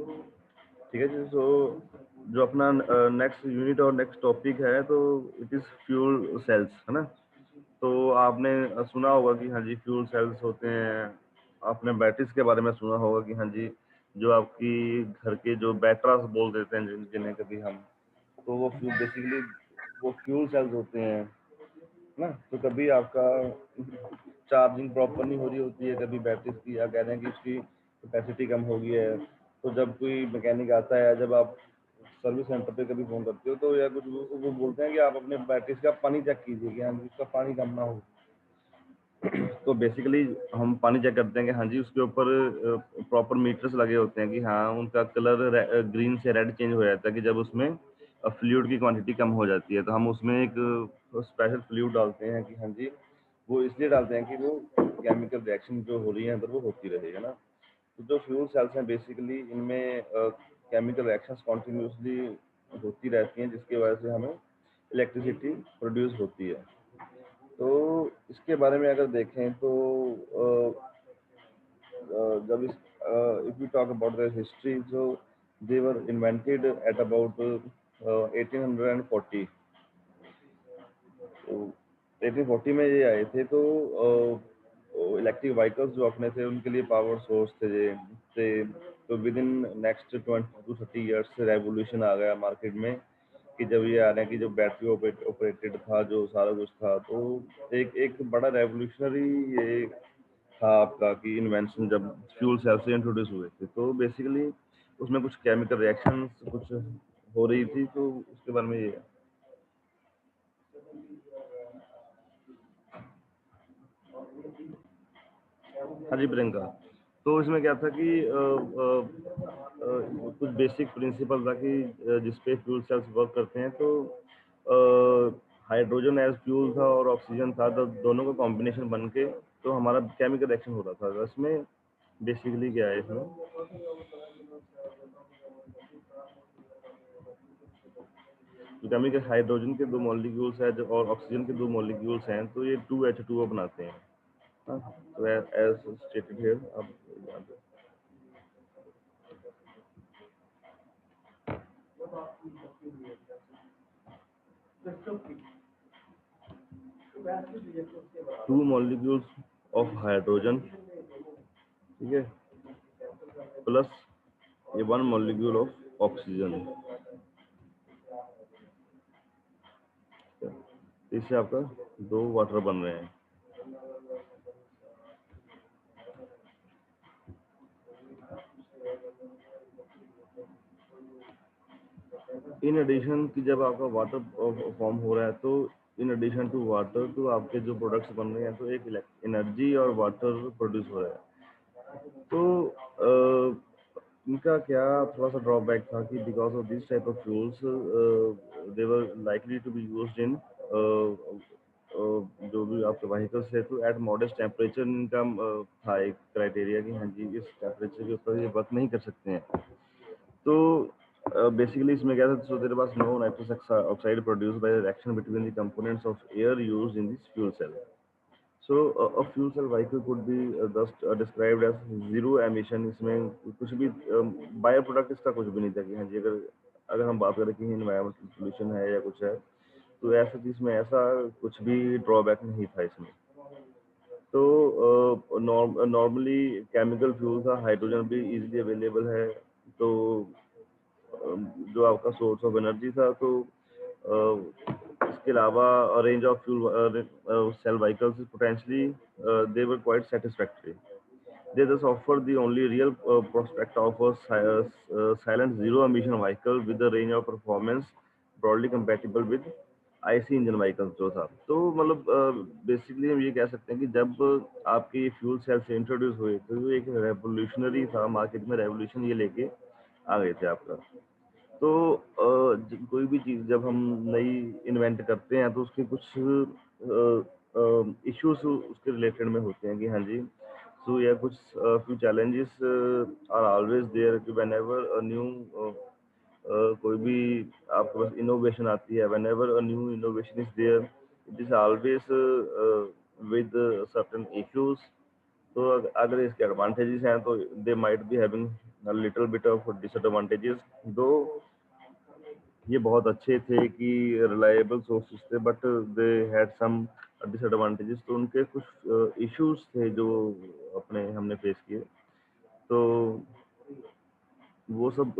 ठीक है जी। सो जो अपना नेक्स्ट यूनिट और नेक्स्ट टॉपिक है तो इट इज़ फ्यूल सेल्स, है ना। तो आपने सुना होगा कि हाँ जी फ्यूल सेल्स होते हैं। आपने बैटरीज के बारे में सुना होगा कि हाँ जी जो आपकी घर के जो बैटरास बोल देते हैं जिन्हें कभी हम, तो वो फ्यूल बेसिकली वो फ्यूल सेल्स होते हैं ना। तो कभी आपका चार्जिंग प्रॉपर नहीं हो रही होती है कभी बैटरीज की, या कह रहे हैं कि उसकी कैपेसिटी कम हो गई है, तो जब कोई मैकेनिक आता है, जब आप सर्विस सेंटर पे कभी फोन करते हो तो या कुछ वो बोलते हैं कि आप अपने बैटरीज का पानी चेक कीजिए कि हाँ जी उसका पानी कम ना हो। तो बेसिकली हम पानी चेक करते हैं कि हाँ जी उसके ऊपर प्रॉपर मीटर्स लगे होते हैं कि हाँ उनका कलर ग्रीन से रेड चेंज हो जाता है कि जब उसमें फ्लूइड की क्वांटिटी कम हो जाती है, तो हम उसमें एक स्पेशल फ्लूइड डालते हैं कि हाँ जी वो इसलिए डालते हैं कि वो केमिकल रिएक्शन जो हो रही है अंदर वो होती रहेगा ना। तो जो फ्यूल सेल्स हैं बेसिकली इनमें केमिकल रिएक्शंस कॉन्टिन्यूसली होती रहती हैं, जिसकी वजह से हमें इलेक्ट्रिसिटी प्रोड्यूस होती है। तो इसके बारे में अगर देखें तो जब इस if you talk about the history, जो दे वर इन्वेंटेड एट अबाउट 1840। तो 1840 में ये आए थे। तो इलेक्ट्रिक व्हीकल्स जो अपने थे उनके लिए पावर सोर्स थे। तो with in next 20 to 30 years revolution आ गया मार्केट में कि जब ये आ रहे हैं कि जो बैटरी ऑपरेटेड था जो सारा कुछ था, तो एक एक बड़ा रेवोल्यूशनरी ये था आपका कि इन्वेंशन जब फ्यूल सेल से इंट्रोड्यूस हुए थे। तो बेसिकली उसमें कुछ केमिकल रिएक्शंस कुछ हो रही थी, तो उसके बारे में ये है। हाँ जी प्रियंका। तो इसमें क्या था कि कुछ बेसिक प्रिंसिपल था कि जिस पे फ्यूल सेल्स वर्क करते हैं। तो हाइड्रोजन एज फ्यूल था और ऑक्सीजन था, तो दोनों का कॉम्बिनेशन बन के तो हमारा केमिकल रिएक्शन हो रहा था। तो इसमें बेसिकली क्या है इसमें, केमिकल हाइड्रोजन के दो मॉलिक्यूल्स हैं और ऑक्सीजन के दो मॉलिक्यूल्स हैं, तो ये 2H2O बनाते हैं। हाँ, तो एज स्टेटेड हियर अब टू मॉलिक्यूल्स ऑफ हाइड्रोजन, ठीक है, प्लस ये वन मॉलिक्यूल ऑफ ऑक्सीजन। इससे आपका दो वाटर बन रहे हैं। इन एडिशन की जब आपका वाटर फॉर्म हो रहा है, तो इन एडिशन टू वाटर तो आपके जो प्रोडक्ट्स बन रहे हैं, तो एक एनर्जी और वाटर प्रोड्यूस हो रहा है। तो इनका क्या थोड़ा सा ड्रॉबैक था कि because of this type of fuels they were likely to be used in जो भी आपके व्हीकल्स है, तो एट मॉडेस्ट टेम्परेचर इनका था एक क्राइटेरिया कि हाँ जी इस टेम्परेचर के ऊपर ये वर्क नहीं कर सकते हैं। तो बेसिकली इसमें क्या था, so there was no nitrous oxide produced by reaction between the components of air used in this fuel cell. So a fuel cell vehicle could be thus described as zero emission। इसमें कुछ भी bio product इसका कुछ भी नहीं था कि हाँ जी अगर अगर हम बात करें कि इन्वायरमेंटल पोल्यूशन है या कुछ है, तो ऐसा चीज में ऐसा कुछ भी ड्रॉबैक नहीं था इसमें। तो नॉर्मली केमिकल फ्यूल था, हाइड्रोजन भी इजीली अवेलेबल है। तो जो आपका सोर्स ऑफ एनर्जी था, तो इसके अलावा range of fuel cell vehicles potentially they were quite satisfactory. They thus offer the only real prospect of a silent zero emission vehicle with a range of performance broadly compatible with IC engine vehicles जो था। तो मतलब basically हम ये कह सकते हैं कि जब आपके फ्यूल सेल से इंट्रोड्यूस हुए तो ये एक रेवोल्यूशनरी था, मार्केट में रेवोल्यूशन ये लेके आ गए थे आपका। तो कोई भी चीज़ जब हम नई इन्वेंट करते हैं तो उसके कुछ इश्यूज उसके रिलेटेड में होते हैं कि हाँ जी। सो या कुछ few challenges are always there कि व्हेन एवर अ न्यू कोई भी आपके पास इनोवेशन आती है, whenever a new innovation is there, it is always with certain issues. तो अगर इसके एडवांटेजेस हैं तो they might be having little bit of disadvantages. Though ये बहुत अच्छे थे कि रिलायबल सोर्सेज थे, but they had some disadvantages, तो उनके कुछ इश्यूज थे जो अपने हमने फेस किए। तो वो सब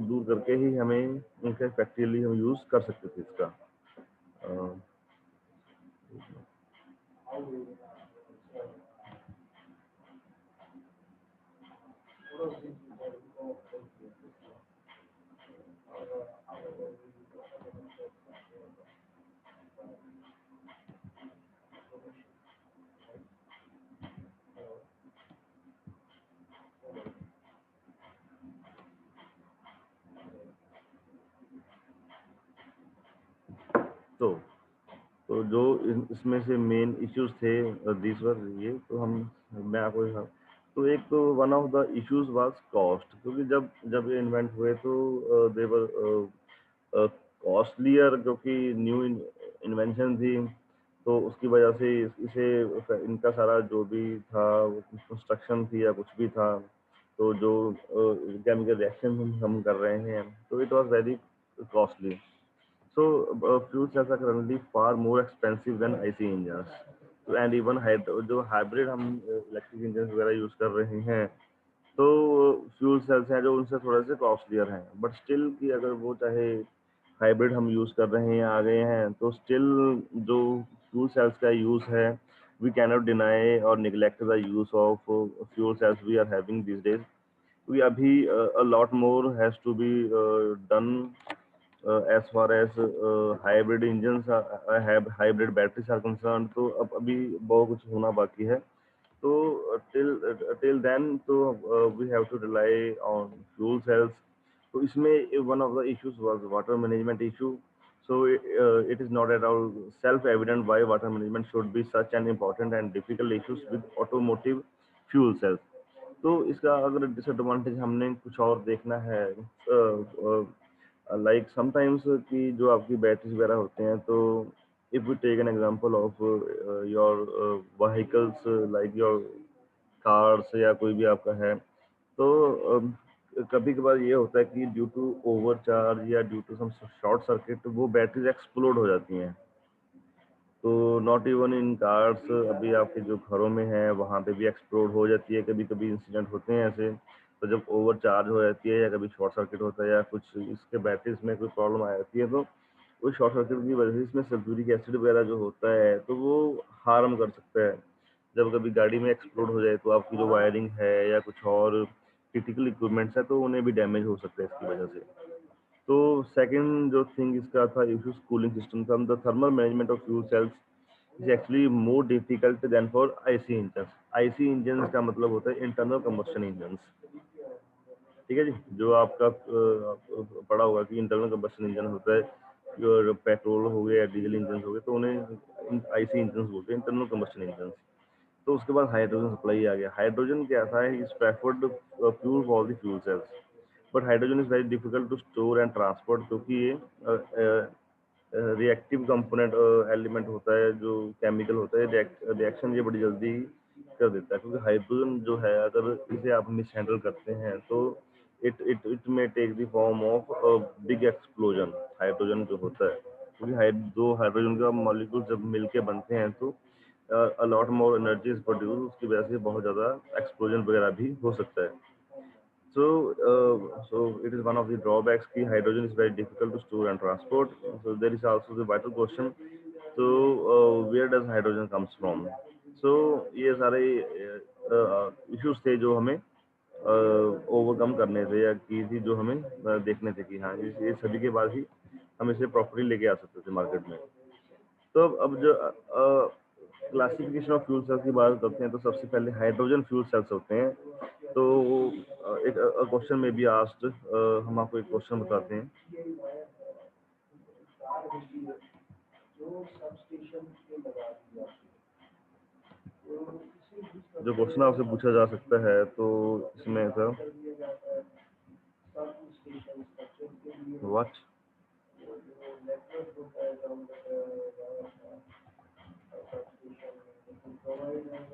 दूर करके ही हमें उनका इफेक्टिवली हम यूज़ कर सकते थे इसका। अ, तो जो इसमें से मेन इश्यूज थे दिस वर ये, तो हम मैं आपको तो एक तो one of the issues was cost, क्योंकि जब जब ये इन्वेंट हुए तो देवर कॉस्टलियर, क्योंकि न्यू इन्वेंशन थी, तो उसकी वजह से इसे इनका सारा जो भी था कंस्ट्रक्शन थी या कुछ भी था, तो जो केमिकल रिएक्शन हम कर रहे हैं, तो it was very costly. So fuel cells are currently far more expensive than IC engines. तो एंड इवन जो हाइब्रिड हम इलेक्ट्रिक इंजन वगैरह यूज कर रहे हैं, तो फ्यूल सेल्स हैं जो उनसे थोड़े से कॉस्टलियर हैं, बट स्टिल कि अगर वो चाहे हाइब्रिड हम यूज कर रहे हैं आ गए हैं, तो स्टिल जो फ्यूल सेल्स का यूज है, वी कैनॉट डिनाई और neglect the use of fuel cells we are having this days. क्योंकि अभी a lot more has to be done as far as hybrid engines have hybrid batteries are concerned, तो अब अभी बहुत कुछ होना बाकी है। तो till then तो we have to rely on fuel cells। तो इसमें one of the issues was water management issue। So it is not at all self-evident why water management should be such an important and difficult issues with automotive fuel cells। तो इसका अगर disadvantage हमने कुछ और देखना है, like sometimes कि जो आपकी बैटरीज वगैरह होते हैं, तो if we take an example of your vehicles like your cars या कोई भी आपका है, तो कभी कभार ये होता है कि ड्यू टू ओवरचार्ज या due to some short circuit वो बैटरीज एक्सप्लोड हो जाती हैं। तो नॉट इवन इन कार्स, अभी आपके जो घरों में है वहाँ पे भी एक्सप्लोड हो जाती है, कभी कभी इंसिडेंट होते हैं ऐसे। तो जब ओवर चार्ज हो जाती है या कभी शॉर्ट सर्किट होता है या कुछ इसके बैटरीज में कोई प्रॉब्लम आ जाती है, तो उस शॉर्ट सर्किट की वजह से इसमें सल्फ्यूरिक एसिड वगैरह जो होता है तो वो हार्म कर सकता है। जब कभी गाड़ी में एक्सप्लोड हो जाए तो आपकी जो वायरिंग है या कुछ और क्रिटिकल इक्विपमेंट्स है तो उन्हें भी डैमेज हो सकता है इसकी वजह से। तो सेकंड जो थिंग इसका था इश्यूज कूलिंग सिस्टम का, the thermal management of fuel cells is actually more difficult than for IC engines. IC engines का मतलब होता है इंटरनल कंबस्शन इंजन्स। ठीक है जी, जो आपका पढ़ा होगा कि इंटरनल कंबस्शन इंजन होता है, जो पेट्रोल हो गया या डीजल इंजन हो गए तो उन्हें आईसी इंजन बोलते हैं, इंटरनल कंबस्शन इंजन। तो उसके बाद हाइड्रोजन सप्लाई आ गया। हाइड्रोजन क्या था, is preferred fuel for the fuel cells, but hydrogen is very difficult to store and transport, क्योंकि ये रिएक्टिव कंपोनेंट एलिमेंट होता है, जो केमिकल होता है, रिएक्शन ये बड़ी जल्दी कर देता है। क्योंकि हाइड्रोजन जो है अगर इसे आप मिस हैंडल करते हैं तो it may take the form of big explosion. Hydrogen जो होता है, क्योंकि दो हाइड्रोजन का मॉलिक्यूल जब मिलके बनते हैं तो a lot more energy is produce, उसकी वजह से बहुत ज़्यादा एक्सप्लोजन वगैरह भी हो सकता है। So it is one of the drawbacks कि hydrogen is very difficult to store and transport. So there is also the vital question. So where does hydrogen comes from? So ये सारे issues थे जो हमें ओवरकम करने थे या की थी, जो हमें देखने थे कि हाँ ये सभी के बाद ही हम इसे प्रॉपर्ली लेके आ सकते थे मार्केट में। तो अब जो क्लासिफिकेशन ऑफ फ्यूल सेल्स की बात करते हैं, तो सबसे पहले हाइड्रोजन फ्यूल सेल्स होते हैं। तो एक क्वेश्चन में बी आस्क्ड, हम आपको एक क्वेश्चन बताते हैं। जो क्वेश्चन आपसे पूछा जा सकता है तो इसमें sir what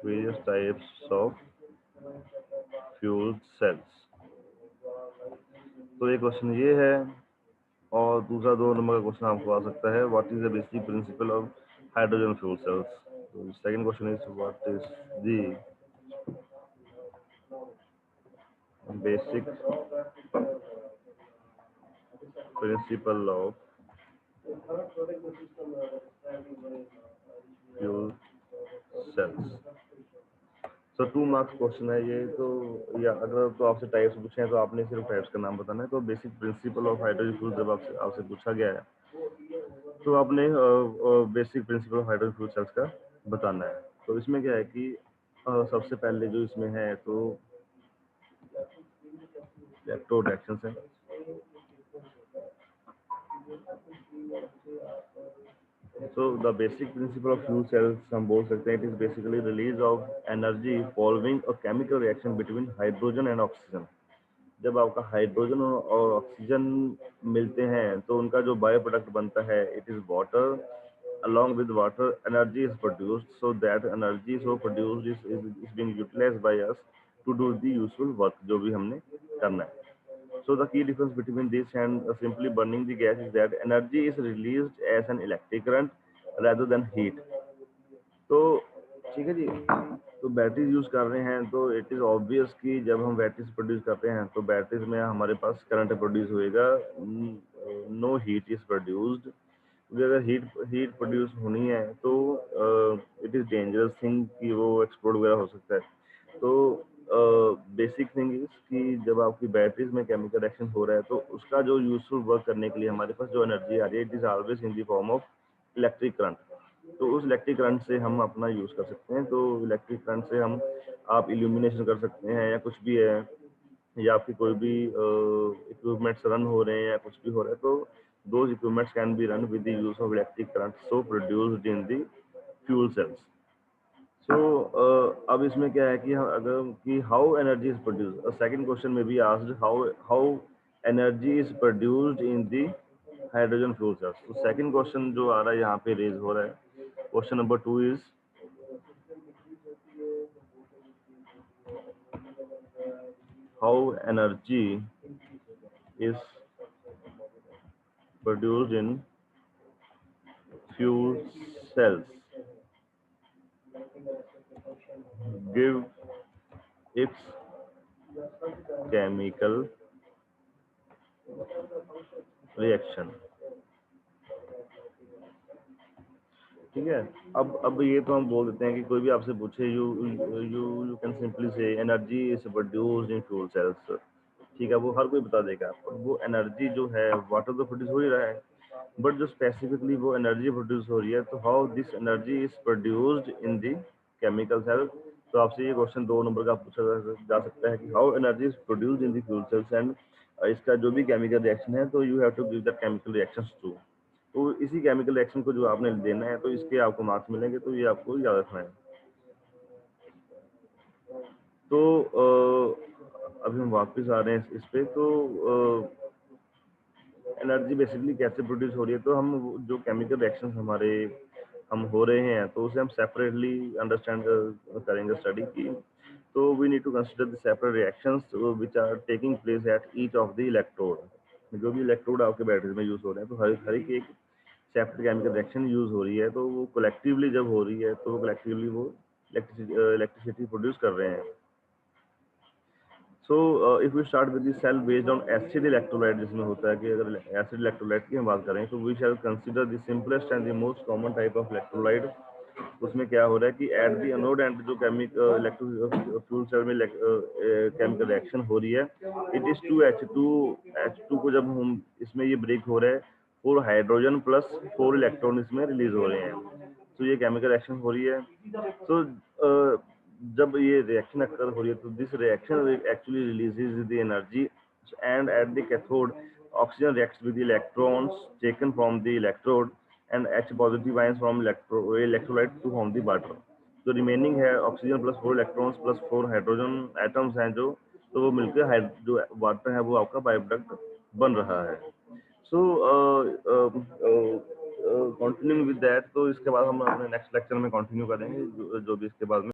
various types of fuel cells. तो ये क्वेश्चन ये है, और दूसरा 2 नंबर का क्वेश्चन आपको आ सकता है, what is the basic principle of hydrogen fuel cells. तो second question is what is the basic principle of fuel cells. So 2 marks question है ये। तो या अगर तो आपसे टाइप्स पूछे हैं तो आपने सिर्फ टाइप्स का नाम बताना है। तो basic principle of hydrogen fuel जब आपसे आपसे पूछा गया है तो आपने basic principle of hydrogen fuel cells का बताना है। तो इसमें क्या है कि सबसे पहले जो इसमें है तो इलेक्ट्रोड रिएक्शंस है। So the basic principle of fuel cells हम बोल सकते हैं, it is basically release of energy following a chemical reaction between hydrogen and oxygen। जब आपका हाइड्रोजन और ऑक्सीजन मिलते हैं तो उनका जो बायो प्रोडक्ट बनता है it is water. along with water energy is produced, so that energy so produced is being utilized by us to do the useful work जो भी हमने करना है। So the key difference between this and simply burning the gas is that energy is released as an electric current rather than heat। तो ठीक है जी। तो batteries use कर रहे हैं तो इट इज ऑब्वियस कि जब हम बैटरीज प्रोड्यूस करते हैं तो बैटरीज में हमारे पास करंट प्रोड्यूस होएगा, नो हीट इज प्रोड्यूस्ड। क्योंकि अगर हीट प्रोड्यूस होनी है तो इट इज डेंजरस थिंग कि वो एक्सप्लोड वगैरह हो सकता है। तो बेसिक थिंग इज कि जब आपकी बैटरीज में केमिकल रिएक्शन हो रहा है तो उसका जो यूजफुल वर्क करने के लिए हमारे पास जो एनर्जी आ रही है it is always in the form of electric current. तो उस इलेक्ट्रिक करंट से हम अपना यूज कर सकते हैं। तो इलेक्ट्रिक करंट से हम आप इल्यूमिनेशन कर सकते हैं या कुछ भी है, या आपकी कोई भी इक्विपमेंट्स रन हो रहे हैं या कुछ भी हो रहा है तो those equipments can be run with the use of electric current so produced in the fuel cells। So अब इसमें क्या है कि अगर कि how energy is produced, second question में भी asked how energy is produced in the hydrogen fuel cells. तो सेकंड क्वेश्चन जो आ रहा है यहाँ पे रेज हो रहा है, question number 2 is how energy is produced in fuel cells, give its chemical reaction। ठीक है। अब ये तो हम बोल देते हैं कि कोई भी आपसे पूछे you you you can simply say energy is produced in fuel cells. ठीक है, वो हर कोई बता देगा आपको। वो एनर्जी जो है वाटर तो प्रोड्यूस हो ही रहा है, बट जो स्पेसिफिकली वो एनर्जी प्रोड्यूस हो रही है तो how this energy is produced in the chemical cell. तो आपसे ये क्वेश्चन 2 नंबर का पूछा जा सकता है कि how energy is produced in the fuel cells and इसका जो भी केमिकल रिएक्शन है तो you have to give the chemical reactions too. तो इसी केमिकल रिएक्शन को जो आपने देना है तो इसके आपको मार्क्स मिलेंगे, तो ये आपको याद रखना है। तो अभी हम वापस आ रहे हैं इस पे। तो एनर्जी बेसिकली कैसे प्रोड्यूस हो रही है, तो हम जो केमिकल रिएक्शन हमारे हम हो रहे हैं तो उसे हम सेपरेटली अंडरस्टैंड करेंगे स्टडी की। तो we need to consider the separate reactions which are taking place at each of the electrode. जो भी इलेक्ट्रोड आपके बैटरीज में यूज हो रहे हैं तो हर एक सेपरेट केमिकल रिएक्शन यूज हो रही है। तो वो कलेक्टिवली जब हो रही है तो कलेक्टिवली वो इलेक्ट्रिसिटी प्रोड्यूस कर रहे हैं। So if we start with the cell based on acid electrolyte, जिसमें होता है कि अगर एसिड इलेक्ट्रोलाइट की हम बात करें तो we shall consider the simplest and the most common type of electrolyte. उसमें क्या हो रहा है कि एट द एनोड एंड जो केमिकल इलेक्ट्रो फ्यूल सेल में केमिकल रिएक्शन हो रही है इट इज 2H2 को जब हम इसमें ये ब्रेक हो रहा है 4 हाइड्रोजन प्लस 4 इलेक्ट्रॉन इसमें रिलीज हो रहे हैं। तो ये केमिकल रिएक्शन हो रही है। तो जब ये रिएक्शन अक्सर हो रही है तो this reaction actually releases the energy and at the cathode oxygen reacts with electrons taken from the electrode and H positive ions from electrolyte to form the water। जो रिमेनिंग है oxygen plus 4 electrons plus 4 hydrogen atoms हैं जो, तो वो मिलकर जो water है वो आपका बायो प्रोडक्ट बन रहा है। सो कंटिन्यू विद दैट, तो इसके बाद हम अपने नेक्स्ट लेक्चर में कंटिन्यू करेंगे जो भी इसके बाद में